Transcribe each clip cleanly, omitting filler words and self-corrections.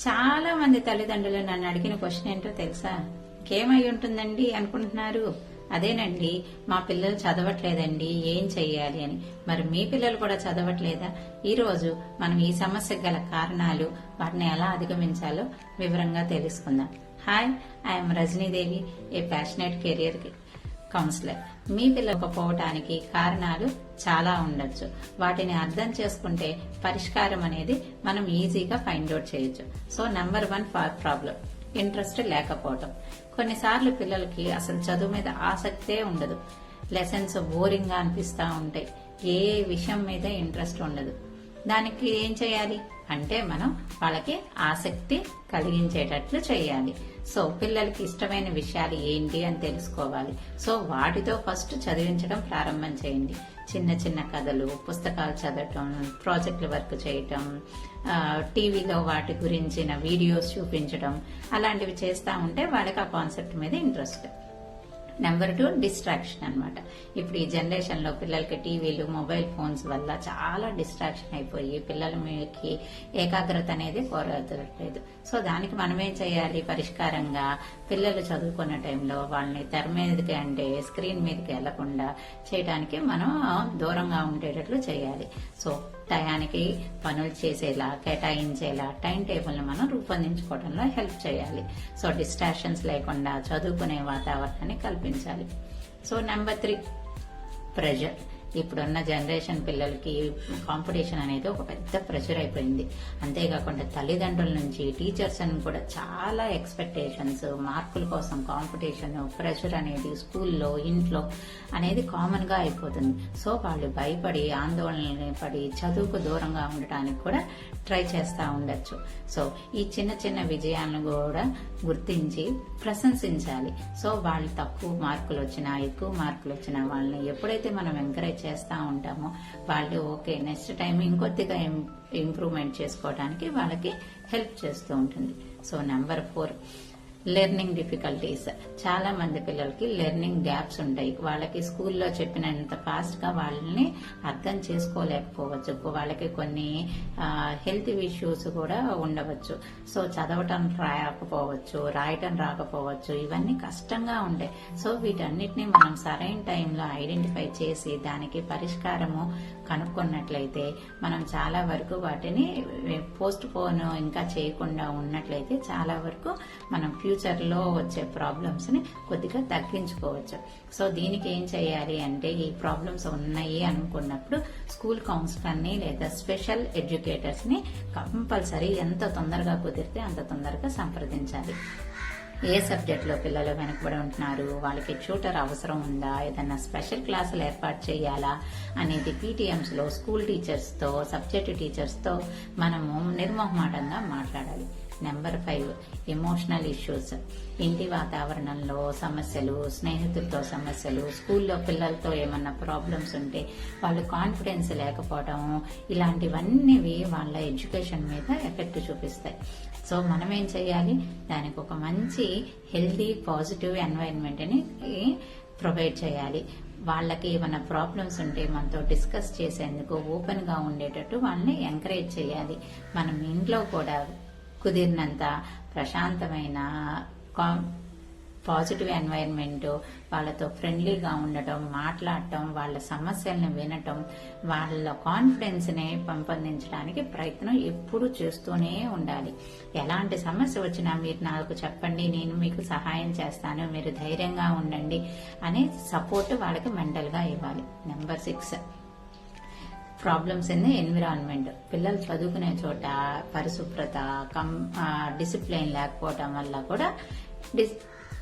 చాలా మంది తల్లిదండ్రులు నన్ను అడిగిన క్వశ్చన్ ఏంటో తెలుసా? ఇంకేమై ఉంటుందండి అనుకుంటున్నారు? అదేనండి, మా పిల్లలు చదవట్లేదండి, ఏం చెయ్యాలి అని. మరి మీ పిల్లలు కూడా చదవట్లేదా? ఈ రోజు మనం ఈ సమస్యకు గల కారణాలు, వాటిని ఎలా అధిగమించాలో వివరంగా తెలుసుకుందాం. Hi, I'm Rajani Devi, a passionate career counsellor. మీ పిల్లలకు పోవటానికి కారణాలు చాలా ఉండొచ్చు. వాటిని అర్థం చేసుకుంటే పరిష్కారం అనేది మనం ఈజీగా ఫైండ్ అవుట్ చేయొచ్చు. సో నెంబర్ 1 ప్రాబ్లం ఇంట్రెస్ట్ లేకపోవటం. కొన్నిసార్లు పిల్లలకి అసలు చదువు మీద ఆసక్తే ఉండదు. లెసన్స్ బోరింగ్ గా అనిపిస్తా ఉంటాయి. ఏ విషయం మీద ఇంట్రెస్ట్ ఉండదు. దానికి ఏం చేయాలి అంటే మనం వాళ్ళకి ఆసక్తి కలిగించేటట్లు చేయాలి. సో పిల్లలకి ఇష్టమైన విషయాలు ఏంటి అని తెలుసుకోవాలి. సో వాటితో ఫస్ట్ చదివించడం ప్రారంభం చేయండి. చిన్న చిన్న కథలు, పుస్తకాలు చదవటం, ప్రాజెక్టుల వర్క్ చేయటం, టీవీలో వాటి గురించిన వీడియోస్ చూపించడం, అలాంటివి చేస్తా ఉంటే వాళ్ళకి ఆ కాన్సెప్ట్ మీద ఇంట్రెస్ట్. నెంబర్ 2 డిస్ట్రాక్షన్ అన్నమాట. ఇప్పుడు ఈ జనరేషన్ లో పిల్లలకి టీవీలు, మొబైల్ ఫోన్స్ వల్ల చాలా డిస్ట్రాక్షన్ అయిపోయి పిల్లల మీదకి ఏకాగ్రత అనేది కోరలేదు. సో దానికి మనం ఏం చేయాలి? పరిష్కారంగా పిల్లలు చదువుకున్న టైంలో వాళ్ళని తెర మీదకి అంటే స్క్రీన్ మీదకి వెళ్లకుండా చేయడానికి మనం దూరంగా ఉండేటట్లు చేయాలి. సో టయానికి పనులు చేసేలా, కేటాయించేలా టైం టేబుల్ ని మనం రూపొందించుకోవడంలో హెల్ప్ చేయాలి. సో డిస్ట్రాక్షన్స్ లేకుండా చదువుకునే వాతావరణాన్ని కల్పించాలి. So number 3 pressure. ఇప్పుడున్న జనరేషన్ పిల్లలకి కాంపిటీషన్ అనేది ఒక పెద్ద ప్రెషర్ అయిపోయింది. అంతేకాకుండా తల్లిదండ్రుల నుంచి టీచర్స్ అని కూడా చాలా ఎక్స్పెక్టేషన్స్, మార్కుల కోసం కాంపిటీషన్, ప్రెషర్ అనేది స్కూల్లో, ఇంట్లో అనేది కామన్ గా అయిపోతుంది. సో వాళ్ళు భయపడి, ఆందోళన పడి చదువుకు దూరంగా ఉండటానికి కూడా ట్రై చేస్తా ఉండొచ్చు. సో ఈ చిన్న చిన్న విజయాలను కూడా గుర్తించి ప్రశంసించాలి. సో వాళ్ళు తక్కువ మార్కులు వచ్చినా, ఎక్కువ మార్కులు వచ్చినా వాళ్ళని ఎప్పుడైతే మనం ఎంకరేజ్ చేస్తా ఉంటామో వాళ్ళు ఓకే నెక్స్ట్ టైం ఇంకొద్దిగా ఇంప్రూవ్మెంట్ చేసుకోవడానికి వాళ్ళకి హెల్ప్ చేస్తూ ఉంటుంది. So number 4 learning difficulties. చాలా మంది పిల్లలకి లెర్నింగ్ గ్యాప్స్ ఉంటాయి. వాళ్ళకి స్కూల్లో చెప్పినంత ఫాస్ట్ గా వాళ్ళని అర్థం చేసుకోలేకపోవచ్చు. వాళ్ళకి కొన్ని హెల్త్ ఇష్యూస్ కూడా ఉండవచ్చు. సో చదవటం రాకపోవచ్చు, రాయటం రాకపోవచ్చు, ఇవన్నీ కష్టంగా ఉంటాయి. సో వీటన్నిటిని మనం సరైన టైంలో ఐడెంటిఫై చేసి దానికి పరిష్కారము కనుక్కున్నట్లయితే మనం చాలా వరకు వాటిని పోస్ట్ పోన్ ఇంకా చేయకుండా ఉన్నట్లయితే చాలా వరకు మనం ఫ్యూచర్ లో వచ్చే ప్రాబ్లమ్స్ ని కొద్దిగా తగ్గించుకోవచ్చు. సో దీనికి ఏం చేయాలి అంటే ఈ ప్రాబ్లమ్స్ ఉన్నాయి అనుకున్నప్పుడు స్కూల్ కౌన్సిలర్ ని లేదా స్పెషల్ ఎడ్యుకేటర్స్ ని కంపల్సరీ ఎంత తొందరగా కుదిరితే అంత తొందరగా సంప్రదించాలి. ఏ సబ్జెక్ట్ లో పిల్లలు వెనకబడి ఉంటున్నారు, వాళ్ళకి ట్యూటర్ అవసరం ఉందా, ఏదన్నా స్పెషల్ క్లాసులు ఏర్పాటు చేయాలా అనేది పీటీఎంస్ లో స్కూల్ టీచర్స్ తో, సబ్జెక్ట్ టీచర్స్ తో మనము నిర్మోహమాటంగా మాట్లాడాలి. Number 5 emotional issues. ఇంటి వాతావరణంలో సమస్యలు, స్నేహితులతో సమస్యలు, స్కూల్లో పిల్లలతో ఏమన్నా ప్రాబ్లమ్స్ ఉంటే వాళ్ళు కాన్ఫిడెన్స్ లేకపోవడం, ఇలాంటివన్నీ వాళ్ళ ఎడ్యుకేషన్ మీద ఎఫెక్ట్ చూపిస్తాయి. సో మనం ఏం చేయాలి? దానికి ఒక మంచి హెల్దీ పాజిటివ్ ఎన్వైరన్మెంట్ ని ప్రొవైడ్ చేయాలి. వాళ్ళకి ఏమైనా ప్రాబ్లమ్స్ ఉంటే మనతో డిస్కస్ చేసేందుకు ఓపెన్ గా ఉండేటట్టు వాళ్ళని ఎంకరేజ్ చేయాలి. మనం ఇంట్లో కూడా కుదిరినంత ప్రశాంతమైన పాజిటివ్ ఎన్వైరన్మెంట్, వాళ్ళతో ఫ్రెండ్లీగా ఉండటం, మాట్లాడటం, వాళ్ళ సమస్యలను వినటం, వాళ్ళ కాన్ఫిడెన్స్ ని పెంపొందించడానికి ప్రయత్నం ఎప్పుడు చేస్తూనే ఉండాలి. ఎలాంటి సమస్య వచ్చినా మీరు నాకు చెప్పండి, నేను మీకు సహాయం చేస్తాను, మీరు ధైర్యంగా ఉండండి అనే సపోర్ట్ వాళ్ళకి మెంటల్ గా ఇవ్వాలి. Number 6 problems in the environment. పిల్లలు చదువుకునే చోట పరిశుభ్రత, డిసిప్లిన్ లేకపోవటం వల్ల కూడా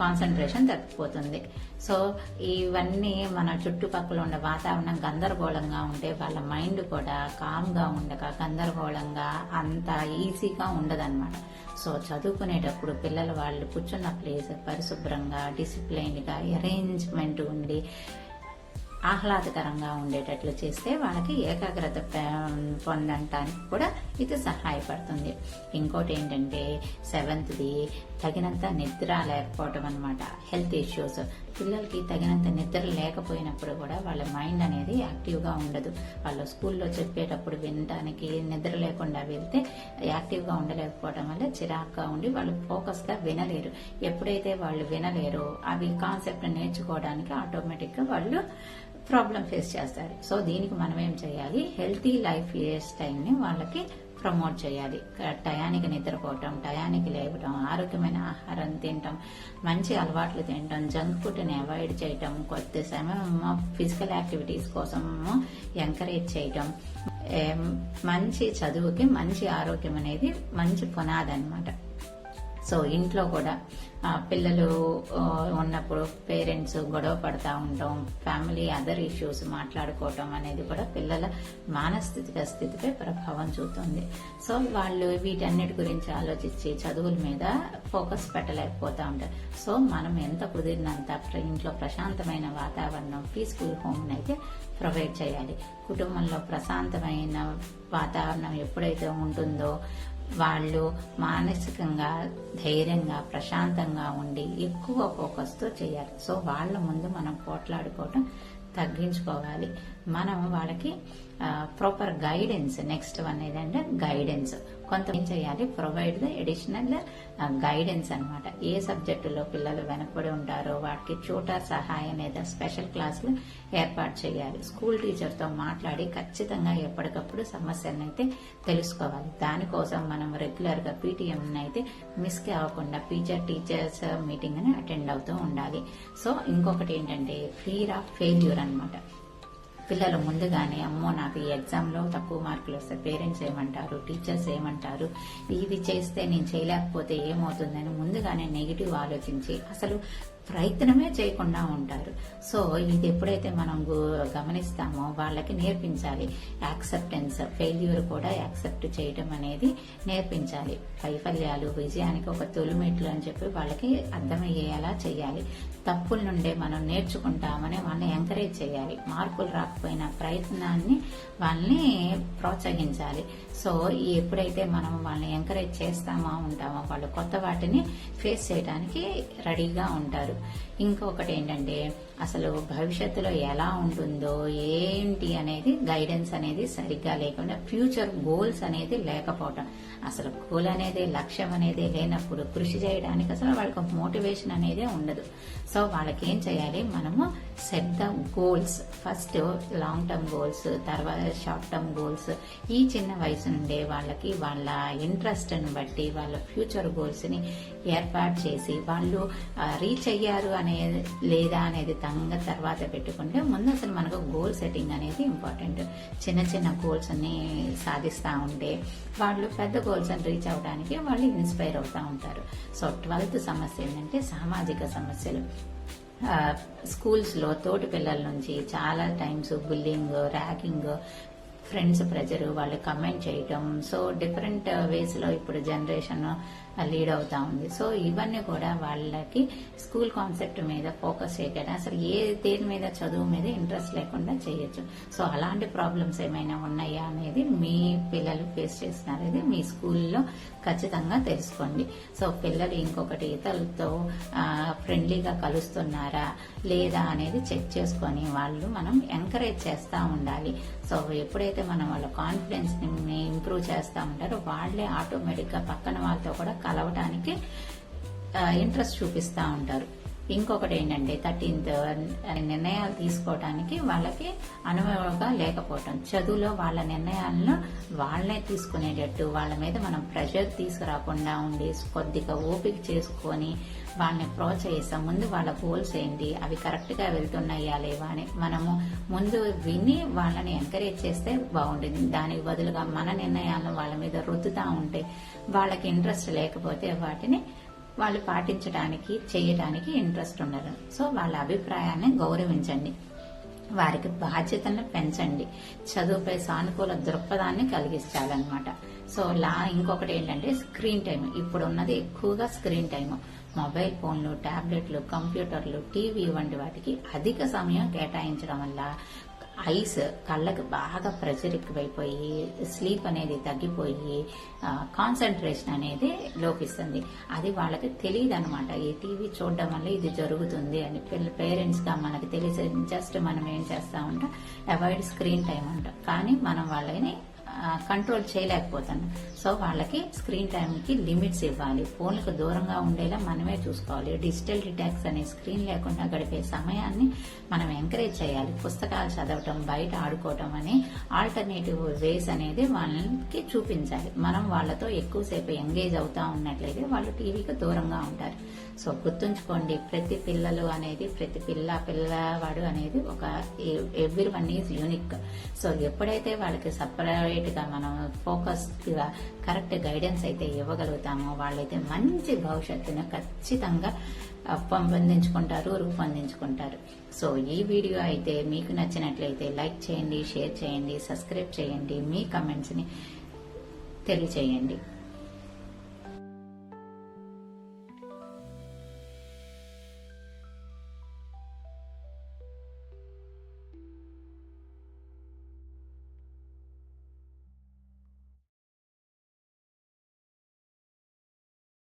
కాన్సన్ట్రేషన్ తగ్గిపోతుంది. సో ఇవన్నీ మన చుట్టుపక్కల ఉండే వాతావరణం గందరగోళంగా ఉంటే వాళ్ళ మైండ్ కూడా కామ్ గా ఉండక గందరగోళంగా అంత ఈజీగా ఉండదన్నమాట. సో చదువుకునేటప్పుడు పిల్లలు వాళ్ళు కూర్చున్న ప్లేస్ పరిశుభ్రంగా, డిసిప్లైన్ గా, అరేంజ్మెంట్ ఉండి ఆహ్లాదకరంగా ఉండేటట్లు చేస్తే వాళ్ళకి ఏకాగ్రత పొందటానికి కూడా ఇది సహాయపడుతుంది. ఇంకోటి ఏంటంటే 7th తగినంత నిద్ర లేకపోవటం అన్నమాట. Health issues. పిల్లలకి తగినంత నిద్ర లేకపోయినప్పుడు కూడా వాళ్ళ మైండ్ అనేది యాక్టివ్గా ఉండదు. వాళ్ళు స్కూల్లో చెప్పేటప్పుడు వినడానికి నిద్ర లేకుండా వెళ్తే యాక్టివ్గా ఉండలేకపోవడం వల్ల చిరాగ్గా ఉండి వాళ్ళు ఫోకస్గా వినలేరు. ఎప్పుడైతే వాళ్ళు వినలేరో అవి కాన్సెప్ట్ నేర్చుకోవడానికి ఆటోమేటిక్గా వాళ్ళు ప్రాబ్లం ఫేస్ చేస్తారు. సో దీనికి మనం ఏం చేయాలి, హెల్తీ లైఫ్ స్టైల్ని వాళ్ళకి ప్రమోట్ చేయాలి. టయానికి నిద్రపోవటం, టయానికి లేవటం, ఆరోగ్యమైన ఆహారం తినటం, మంచి అలవాట్లు తినటం, జంక్ ఫుడ్ని అవాయిడ్ చేయటం, కొద్ది సమయం ఫిజికల్ యాక్టివిటీస్ కోసం ఎంకరేజ్ చేయటం, మంచి చదువుకి మంచి ఆరోగ్యం అనేది మంచి పునాది అన్నమాట. సో ఇంట్లో కూడా పిల్లలు ఉన్నప్పుడు పేరెంట్స్ గొడవ పడతా ఉండటం, ఫ్యామిలీ అదర్ ఇష్యూస్ మాట్లాడుకోవటం అనేది కూడా పిల్లల మానసిక స్థితిపై ప్రభావం చూపుతుంది. సో వాళ్ళు వీటన్నిటి గురించి ఆలోచించి చదువుల మీద ఫోకస్ పెట్టలేకపోతా ఉంటారు. సో మనం ఎంత కుదిరినంత ఇంట్లో ప్రశాంతమైన వాతావరణం, పీస్ఫుల్ హోమ్ అయితే ప్రొవైడ్ చేయాలి. కుటుంబంలో ప్రశాంతమైన వాతావరణం ఎప్పుడైతే ఉంటుందో వాళ్ళు మానసికంగా ధైర్యంగా ప్రశాంతంగా ఉండి ఎక్కువ ఫోకస్తో చేయాలి. సో వాళ్ళ ముందు మనం పోట్లాడుకోవటం తగ్గించుకోవాలి. మనం వాళ్ళకి ప్రాపర్ గైడెన్స్, నెక్స్ట్ వన్ ఏదంటే గైడెన్స్ కొంత ఏం చేయాలి, ప్రొవైడ్ ద ఎడిషనల్ గైడెన్స్ అన్నమాట. ఏ సబ్జెక్టులో పిల్లలు వెనకబడి ఉంటారో వాటికి ట్యూటర్ సహాయం లేదా స్పెషల్ క్లాసులు ఏర్పాటు చేయాలి. స్కూల్ టీచర్తో మాట్లాడి ఖచ్చితంగా ఎప్పటికప్పుడు సమస్యలను అయితే తెలుసుకోవాలి. దానికోసం మనం రెగ్యులర్ గా పీటీఎం అయితే మిస్ అవ్వకుండా టీచర్స్ మీటింగ్ అని అటెండ్ అవుతూ ఉండాలి. సో ఇంకొకటి ఏంటంటే ఫియర్ ఆఫ్ ఫెయిల్యూర్ అన్నమాట. పిల్లలు ముందుగానే అమ్మో నాకు ఈ ఎగ్జామ్లో తక్కువ మార్కులు వస్తే పేరెంట్స్ ఏమంటారు, టీచర్స్ ఏమంటారు, ఇది చేస్తే నేను చేయలేకపోతే ఏమవుతుందని ముందుగానే నెగిటివ్ ఆలోచించి అసలు ప్రయత్నమే చేయకుండా ఉంటారు. సో ఇది ఎప్పుడైతే మనం గమనిస్తామో వాళ్ళకి నేర్పించాలి. యాక్సెప్టెన్స్, ఫెయిల్యూర్ కూడా యాక్సెప్ట్ చేయడం అనేది నేర్పించాలి. వైఫల్యాలు విజయానికి ఒక తొలిమెట్లు అని చెప్పి వాళ్ళకి అర్థమయ్యేలా చేయాలి. తప్పుల నుండే మనం నేర్చుకుంటామని వాళ్ళని ఎంకరేజ్ చేయాలి. మార్కులు రాకపోయినా ప్రయత్నాన్ని వాళ్ళని ప్రోత్సహించాలి. సో ఎప్పుడైతే మనం వాళ్ళని ఎంకరేజ్ చేస్తామో ఉంటామో వాళ్ళు కొత్త వాటిని ఫేస్ చేయడానికి రెడీగా ఉంటారు. ఇంకొకటి ఏంటంటే అసలు భవిష్యత్తులో ఎలా ఉంటుందో ఏంటి అనేది గైడెన్స్ అనేది సరిగ్గా లేకుండా, ఫ్యూచర్ గోల్స్ అనేది లేకపోవటం, అసలు గోల్ అనేది లక్ష్యం అనేది లేనప్పుడు కృషి చేయడానికి అసలు వాళ్ళకి మోటివేషన్ అనేది ఉండదు. సో వాళ్ళకి ఏం చేయాలి, మనము set the goals, first long term goals, తర్వాత షార్ట్ టర్మ్ గోల్స్. ఈ చిన్న వయసు నుండే వాళ్ళకి వాళ్ళ ఇంట్రెస్ట్ ని బట్టి వాళ్ళ ఫ్యూచర్ గోల్స్ ని ఏర్పాటు చేసి వాళ్ళు రీచ్ అయ్యారు అనేది లేదా అనేది తర్వాత పెట్టుకుంటే ముందు అసలు మనకు గోల్ సెట్టింగ్ అనేది ఇంపార్టెంట్. చిన్న చిన్న గోల్స్ అన్ని సాధిస్తూ ఉంటే వాళ్ళు పెద్ద గోల్స్ అని రీచ్ అవడానికి వాళ్ళు ఇన్స్పైర్ అవుతూ ఉంటారు. సో 12th సమస్య ఏంటంటే సామాజిక సమస్యలు. స్కూల్స్ లో తోటి పిల్లల నుంచి చాలా times bullying, ragging, friends pressure, వాళ్ళు కమెంట్ చేయటం, సో డిఫరెంట్ వేస్ లో ఇప్పుడు జనరేషన్ లీడ్ అవుతా ఉంది. సో ఇవన్నీ కూడా వాళ్ళకి స్కూల్ కాన్సెప్ట్ మీద ఫోకస్ చేయడం, అసలు దేని మీద చదువు మీద ఇంట్రెస్ట్ లేకుండా చేయొచ్చు. సో అలాంటి ప్రాబ్లమ్స్ ఏమైనా ఉన్నాయా అనేది మీ పిల్లలు ఫేస్ చేస్తున్నారు, ఇది మీ స్కూల్లో ఖచ్చితంగా తెలుసుకోండి. సో పిల్లలు ఇంకొకటి ఇతరులతో ఫ్రెండ్లీగా కలుస్తున్నారా లేదా అనేది చెక్ చేసుకొని వాళ్ళు మనం ఎంకరేజ్ చేస్తూ ఉండాలి. సో ఎప్పుడైతే మనం వాళ్ళ కాన్ఫిడెన్స్ ని ఇంప్రూవ్ చేస్తూ ఉంటారో వాళ్ళే ఆటోమేటిక్ గా పక్కన వాళ్ళతో కూడా కలవటానికి ఇంట్రెస్ట్ చూపిస్తూ ఉంటారు. ఇంకొకటి ఏంటంటే 13th నిర్ణయాలు తీసుకోవడానికి వాళ్ళకి అనుభవంగా లేకపోవటం, చదువులో వాళ్ళ నిర్ణయాలను వాళ్ళనే తీసుకునేటట్టు వాళ్ళ మీద మనం ప్రెషర్ తీసుకురాకుండా ఉండి కొద్దిగా ఓపిక చేసుకొని వాళ్ళని ప్రోత్సహిస్తాం. ముందు వాళ్ళ గోల్స్ ఏంటి, అవి కరెక్ట్ గా వెళ్తున్నాయా లేవా అని మనము ముందు విని వాళ్ళని ఎంకరేజ్ చేస్తే బాగుంటుంది. దానికి బదులుగా మన నిర్ణయాలను వాళ్ళ మీద రుద్దుతా ఉంటే వాళ్ళకి ఇంట్రెస్ట్ లేకపోతే వాటిని వాళ్ళు పాటించడానికి చేయడానికి ఇంట్రెస్ట్ ఉండదు. సో వాళ్ళ అభిప్రాయాన్ని గౌరవించండి, వారికి బాధ్యతను పెంచండి, చదువుపై సానుకూల దృక్పథాన్ని కలిగించాలన్నమాట. సో ఇంకొకటి ఏంటంటే స్క్రీన్ టైం. ఇప్పుడు ఉన్నది ఎక్కువగా స్క్రీన్ టైం. మొబైల్ ఫోన్లు, టాబ్లెట్లు, కంప్యూటర్లు, టీవీ వంటి వాటికి అధిక సమయం కేటాయించడం వల్ల ఐస్ కళ్ళకి బాగా ప్రెషర్ ఎక్కువైపోయి స్లీప్ అనేది తగ్గిపోయి కాన్సన్ట్రేషన్ అనేది లోపిస్తుంది. అది వాళ్ళకి తెలియదు అనమాట. ఈ టీవీ చూడడం వల్ల ఇది జరుగుతుంది అని పేరెంట్స్ గా మనకి తెలిసి జస్ట్ మనం ఏం చేస్తా ఉంటాం, అవాయిడ్ స్క్రీన్ టైం అంటాం. కానీ మనం వాళ్ళని కంట్రోల్ చేయలేకపోతున్నాం. సో వాళ్ళకి స్క్రీన్ టైం కి లిమిట్స్ ఇవ్వాలి. ఫోన్లకు దూరంగా ఉండేలా మనమే చూసుకోవాలి. డిజిటల్ డిటాక్స్ అనే స్క్రీన్ లేకుండా గడిపే సమయాన్ని మనం ఎంకరేజ్ చేయాలి. పుస్తకాలు చదవటం, బయట ఆడుకోవటం అనే ఆల్టర్నేటివ్ వేస్ అనేది వాళ్ళకి చూపించాలి. మనం వాళ్ళతో ఎక్కువసేపు ఎంగేజ్ అవుతా ఉన్నట్లయితే వాళ్ళు టీవీకి దూరంగా ఉంటారు. సో గుర్తుంచుకోండి, ప్రతి పిల్లలు అనేది ప్రతి పిల్లవాడు అనేది ఒక every one is unique. So ఎప్పుడైతే వాళ్ళకి సపరేట్ గా మనం ఫోకస్ గా కరెక్ట్ గైడెన్స్ అయితే ఇవ్వగలుగుతామో వాళ్ళైతే మంచి భవిష్యత్తును ఖచ్చితంగా రూపొందించుకుంటారు. సో ఈ వీడియో అయితే మీకు నచ్చినట్లయితే లైక్ చేయండి, షేర్ చేయండి, సబ్స్క్రైబ్ చేయండి, మీ కమెంట్స్ ని తెలియచేయండి.